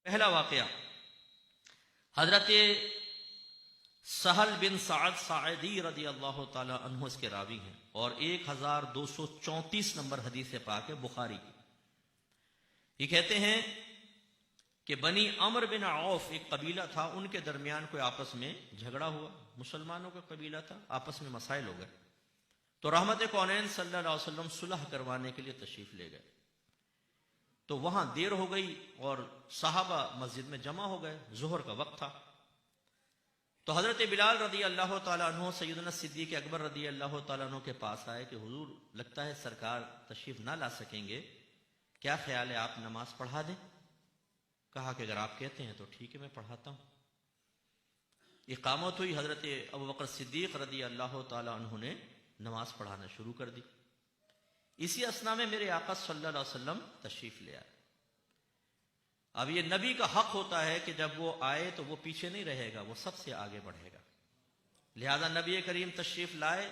پہلا واقعہ حضرت سہل بن سعد ساعدی رضی اللہ تعالی عنہ اس کے راوی ہیں اور 1234 نمبر حدیث پاک ہے بخاری کی. یہ کہتے ہیں کہ بنی عمر بن عوف ایک قبیلہ تھا، ان کے درمیان کوئی آپس میں جھگڑا ہوا، مسلمانوں کا قبیلہ تھا، آپس میں مسائل ہو گئے تو رحمت کونین صلی اللہ علیہ وسلم صلح کروانے کے لیے تشریف لے گئے. تو وہاں دیر ہو گئی اور صحابہ مسجد میں جمع ہو گئے، ظہر کا وقت تھا. تو حضرت بلال رضی اللہ تعالیٰ عنہ سیدنا صدیق اکبر رضی اللہ تعالیٰ عنہ کے پاس آئے کہ حضور لگتا ہے سرکار تشریف نہ لا سکیں گے، کیا خیال ہے آپ نماز پڑھا دیں؟ کہا کہ اگر آپ کہتے ہیں تو ٹھیک ہے میں پڑھاتا ہوں. اقامت ہوئی، حضرت ابوبکر صدیق رضی اللہ تعالیٰ عنہ نے نماز پڑھانا شروع کر دی. اسی اثنا میں میرے آقا صلی اللہ علیہ وسلم تشریف لے آئے. اب یہ نبی کا حق ہوتا ہے کہ جب وہ آئے تو وہ پیچھے نہیں رہے گا، وہ سب سے آگے بڑھے گا. لہذا نبی کریم تشریف لائے،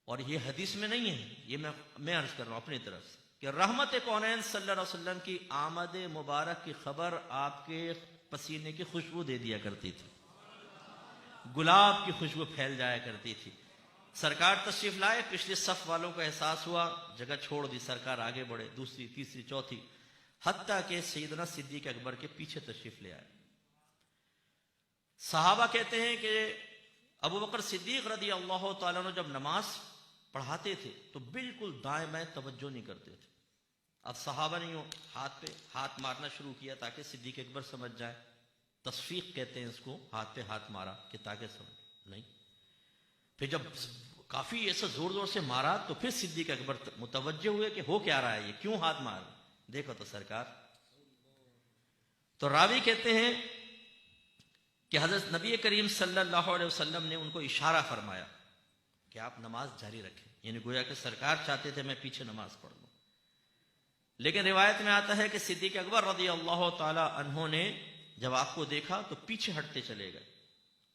اور یہ حدیث میں نہیں ہے، یہ میں عرض کر رہا ہوں اپنی طرف سے کہ رحمت کونین صلی اللہ علیہ وسلم کی آمد مبارک کی خبر آپ کے پسینے کی خوشبو دے دیا کرتی تھی، گلاب کی خوشبو پھیل جایا کرتی تھی. سرکار تشریف لائے، پچھلے صف والوں کو احساس ہوا، جگہ چھوڑ دی، سرکار آگے بڑھے، دوسری تیسری چوتھی، حتیٰ کہ سیدنا صدیق اکبر کے پیچھے تشریف لے آئے. صحابہ کہتے ہیں کہ ابوبکر صدیق رضی اللہ تعالیٰ عنہ جب نماز پڑھاتے تھے تو بالکل دائیں بائیں توجہ نہیں کرتے تھے. اب صحابہ نے یوں ہاتھ پہ ہاتھ مارنا شروع کیا تاکہ صدیق اکبر سمجھ جائے. تصفیق کہتے ہیں اس کو، ہاتھ پہ ہاتھ مارا کہ تاکہ سمجھ نہیں. پھر جب کافی ایسا زور زور سے مارا تو پھر صدیق اکبر متوجہ ہوئے کہ ہو کیا رہا ہے، یہ کیوں ہاتھ مار، دیکھو تو سرکار. تو راوی کہتے ہیں کہ حضرت نبی کریم صلی اللہ علیہ وسلم نے ان کو اشارہ فرمایا کہ آپ نماز جاری رکھیں، یعنی گویا کہ سرکار چاہتے تھے میں پیچھے نماز پڑھ لوں. لیکن روایت میں آتا ہے کہ صدیق اکبر رضی اللہ تعالی عنہ نے جب آپ کو دیکھا تو پیچھے ہٹتے چلے گئے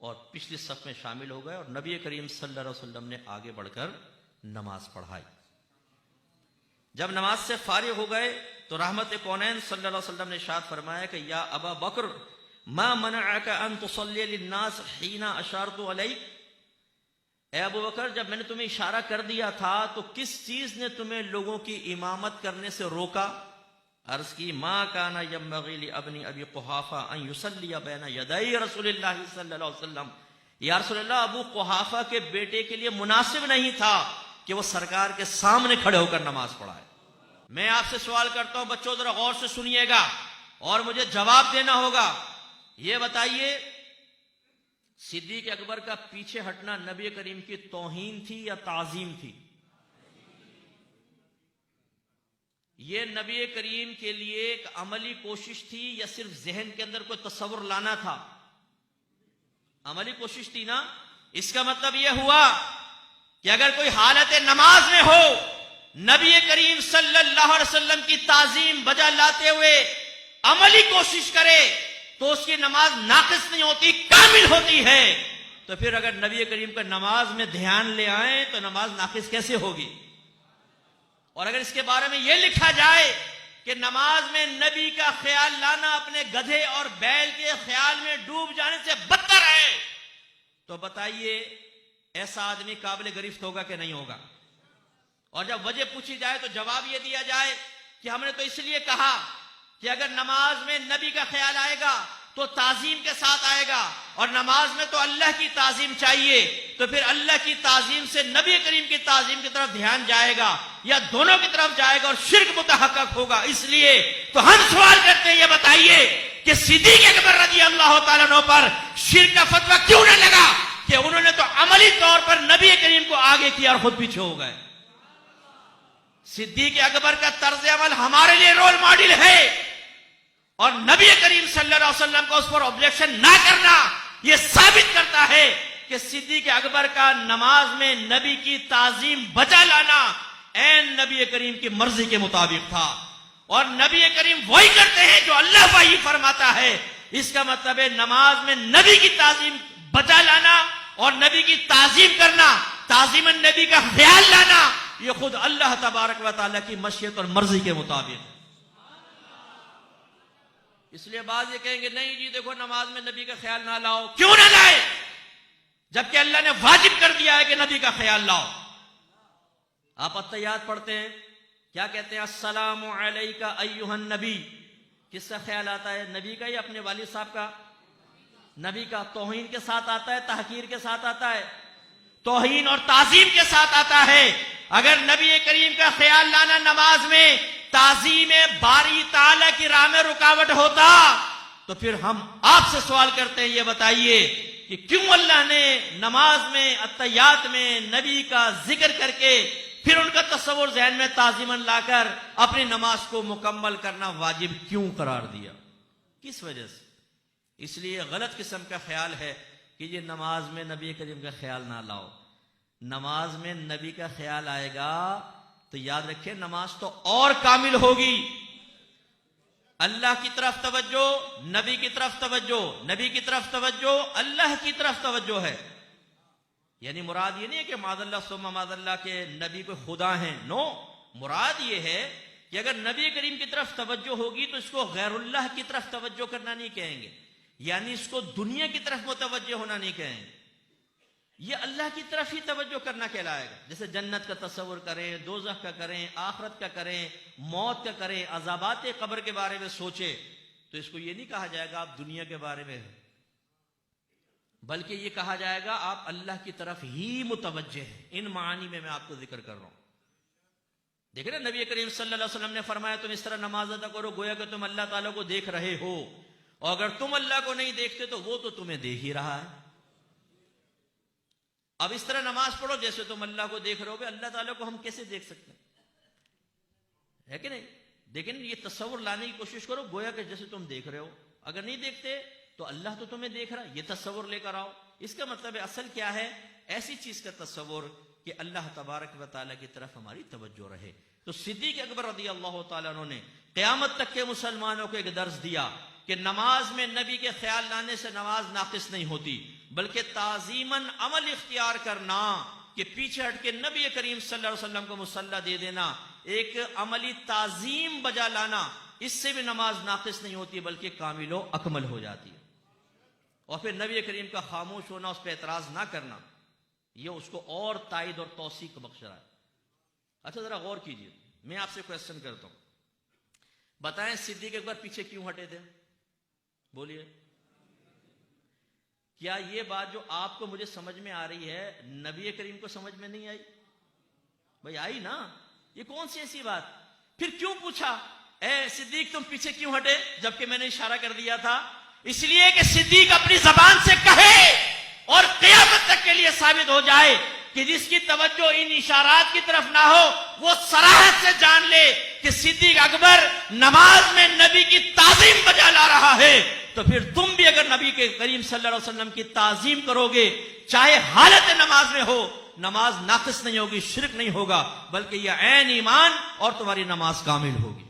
اور پچھلی صف میں شامل ہو گئے، اور نبی کریم صلی اللہ علیہ وسلم نے آگے بڑھ کر نماز پڑھائی. جب نماز سے فارغ ہو گئے تو رحمت کونین صلی اللہ علیہ وسلم نے ارشاد فرمایا کہ یا ابا بکر ما منعک ان تصلی للناس حین اشارت علیک، اے ابو بکر جب میں نے تمہیں اشارہ کر دیا تھا تو کس چیز نے تمہیں لوگوں کی امامت کرنے سے روکا؟ عرض کی ما کان ینبغی لابن ابی قحافہ ان یصلی بین یدی رسول اللہ صلی اللہ علیہ وسلم، یا رسول اللہ ابو قحافہ کے بیٹے کے لیے مناسب نہیں تھا کہ وہ سرکار کے سامنے کھڑے ہو کر نماز پڑھائے. میں آپ سے سوال کرتا ہوں، بچوں ذرا غور سے سنیے گا اور مجھے جواب دینا ہوگا. یہ بتائیے صدیق اکبر کا پیچھے ہٹنا نبی کریم کی توہین تھی یا تعظیم تھی؟ یہ نبی کریم کے لیے ایک عملی کوشش تھی یا صرف ذہن کے اندر کوئی تصور لانا تھا؟ عملی کوشش تھی نا. اس کا مطلب یہ ہوا کہ اگر کوئی حالت نماز میں ہو نبی کریم صلی اللہ علیہ وسلم کی تعظیم بجا لاتے ہوئے عملی کوشش کرے تو اس کی نماز ناقص نہیں ہوتی، کامل ہوتی ہے. تو پھر اگر نبی کریم کا نماز میں دھیان لے آئیں تو نماز ناقص کیسے ہوگی؟ اور اگر اس کے بارے میں یہ لکھا جائے کہ نماز میں نبی کا خیال لانا اپنے گدھے اور بیل کے خیال میں ڈوب جانے سے بدتر ہے، تو بتائیے ایسا آدمی قابل گرفت ہوگا کہ نہیں ہوگا؟ اور جب وجہ پوچھی جائے تو جواب یہ دیا جائے کہ ہم نے تو اس لیے کہا کہ اگر نماز میں نبی کا خیال آئے گا تو تعظیم کے ساتھ آئے گا، اور نماز میں تو اللہ کی تعظیم چاہیے، تو پھر اللہ کی تعظیم سے نبی کریم کی تعظیم کی طرف دھیان جائے گا یا دونوں کی طرف جائے گا اور شرک متحقق ہوگا. اس لیے تو ہم سوال کرتے ہیں، یہ بتائیے کہ صدیق اکبر رضی اللہ تعالیٰ عنہ پر شرک کا فتویٰ کیوں نہ لگا کہ انہوں نے تو عملی طور پر نبی کریم کو آگے کیا اور خود پیچھے ہو گئے. صدیق اکبر کا طرز عمل ہمارے لیے رول ماڈل ہے، اور نبی کریم صلی اللہ علیہ وسلم کا اس پر آبجیکشن نہ کرنا یہ ثابت کرتا ہے کہ صدیق اکبر کا نماز میں نبی کی تعظیم بجا لانا عین نبی کریم کی مرضی کے مطابق تھا. اور نبی کریم وہی کرتے ہیں جو اللہ وحی فرماتا ہے. اس کا مطلب ہے نماز میں نبی کی تعظیم بجا لانا اور نبی کی تعظیم کرنا، تعظیم نبی کا خیال لانا، یہ خود اللہ تبارک و تعالیٰ کی مشیت اور مرضی کے مطابق ہے. اس لیے بعض یہ کہیں گے نہیں جی دیکھو نماز میں نبی کا خیال نہ لاؤ. کیوں نہ لائے جبکہ اللہ نے واجب کر دیا ہے کہ نبی کا خیال لاؤ. آپ التحیات پڑھتے ہیں, کیا کہتے ہیں؟ السلام علیکہ ایھا النبی. کس کا خیال آتا ہے؟ نبی کا یا اپنے والد صاحب کا؟ نبی کا. توہین کے ساتھ آتا ہے, تحقیر کے ساتھ آتا ہے؟ توہین اور تعظیم کے ساتھ آتا ہے. اگر نبی کریم کا خیال لانا نماز میں تعظیم باری تعالی کی راہ میں رکاوٹ ہوتا تو پھر ہم آپ سے سوال کرتے ہیں, یہ بتائیے کہ کیوں اللہ نے نماز میں التحیات میں نبی کا ذکر کر کے پھر ان کا تصور ذہن میں تعظیماً لا کر اپنی نماز کو مکمل کرنا واجب کیوں قرار دیا؟ کس وجہ سے؟ اس لیے غلط قسم کا خیال ہے کہ یہ نماز میں نبی کریم کا خیال نہ لاؤ. نماز میں نبی کا خیال آئے گا تو یاد رکھیں نماز تو اور کامل ہوگی. اللہ کی طرف توجہ, نبی کی طرف توجہ, نبی کی طرف توجہ, اللہ کی طرف توجہ ہے. یعنی مراد یہ نہیں ہے کہ معاذ اللہ ثم معاذ اللہ کے نبی کو خدا ہیں. نو, مراد یہ ہے کہ اگر نبی کریم کی طرف توجہ ہوگی تو اس کو غیر اللہ کی طرف توجہ کرنا نہیں کہیں گے, یعنی اس کو دنیا کی طرف متوجہ ہونا نہیں کہیں گے. یہ اللہ کی طرف ہی توجہ کرنا کہلائے گا. جیسے جنت کا تصور کریں, دوزخ کا کریں, آخرت کا کریں, موت کا کریں, عذابات قبر کے بارے میں سوچیں, تو اس کو یہ نہیں کہا جائے گا آپ دنیا کے بارے میں, بلکہ یہ کہا جائے گا آپ اللہ کی طرف ہی متوجہ ہیں. ان معانی میں آپ کو ذکر کر رہا ہوں. دیکھیں نا نبی کریم صلی اللہ علیہ وسلم نے فرمایا تم اس طرح نماز ادا کرو گویا کہ تم اللہ تعالیٰ کو دیکھ رہے ہو, اور اگر تم اللہ کو نہیں دیکھتے تو وہ تو تمہیں دیکھ ہی رہا ہے. اب اس طرح نماز پڑھو جیسے تم اللہ کو دیکھ رہے ہو. اللہ تعالیٰ کو ہم کیسے دیکھ سکتے ہیں؟ ہے کہ نہیں؟ لیکن یہ تصور لانے کی کوشش کرو گویا کہ جیسے تم دیکھ رہے ہو. اگر نہیں دیکھتے تو اللہ تو تمہیں دیکھ رہا ہے, یہ تصور لے کر آؤ. اس کا مطلب اصل کیا ہے؟ ایسی چیز کا تصور کہ اللہ تبارک و تعالیٰ کی طرف ہماری توجہ رہے. تو صدیق اکبر رضی اللہ تعالیٰ عنہ نے قیامت تک کے مسلمانوں کو ایک درس دیا کہ نماز میں نبی کے خیال لانے سے نماز ناقص نہیں ہوتی, بلکہ تعظیماً عمل اختیار کرنا کہ پیچھے ہٹ کے نبی کریم صلی اللہ علیہ وسلم کو مصلی دے دینا, ایک عملی تعظیم بجا لانا, اس سے بھی نماز ناقص نہیں ہوتی بلکہ کامل و اکمل ہو جاتی ہے. اور پھر نبی کریم کا خاموش ہونا, اس پہ اعتراض نہ کرنا, یہ اس کو اور تائید اور توثیق بخش رہا ہے. اچھا ذرا غور کیجئے, میں آپ سے کویسچن کرتا ہوں, بتائیں صدیق اکبر پیچھے کیوں ہٹے تھے؟ بولیے. کیا یہ بات جو آپ کو مجھے سمجھ میں آ رہی ہے نبی کریم کو سمجھ میں نہیں آئی؟ بھائی آئی نا. یہ کون سی ایسی بات؟ پھر کیوں پوچھا اے صدیق تم پیچھے کیوں ہٹے جبکہ میں نے اشارہ کر دیا تھا؟ اس لیے کہ صدیق اپنی زبان سے کہے اور قیامت تک کے لیے ثابت ہو جائے کہ جس کی توجہ ان اشارات کی طرف نہ ہو وہ صراحت سے جان لے کہ صدیق اکبر نماز میں نبی کی تعظیم بجا لا رہا ہے. تو پھر تم بھی اگر نبی کے کریم صلی اللہ علیہ وسلم کی تعظیم کرو گے چاہے حالت نماز میں ہو, نماز ناقص نہیں ہوگی, شرک نہیں ہوگا, بلکہ یہ عین ایمان اور تمہاری نماز کامل ہوگی.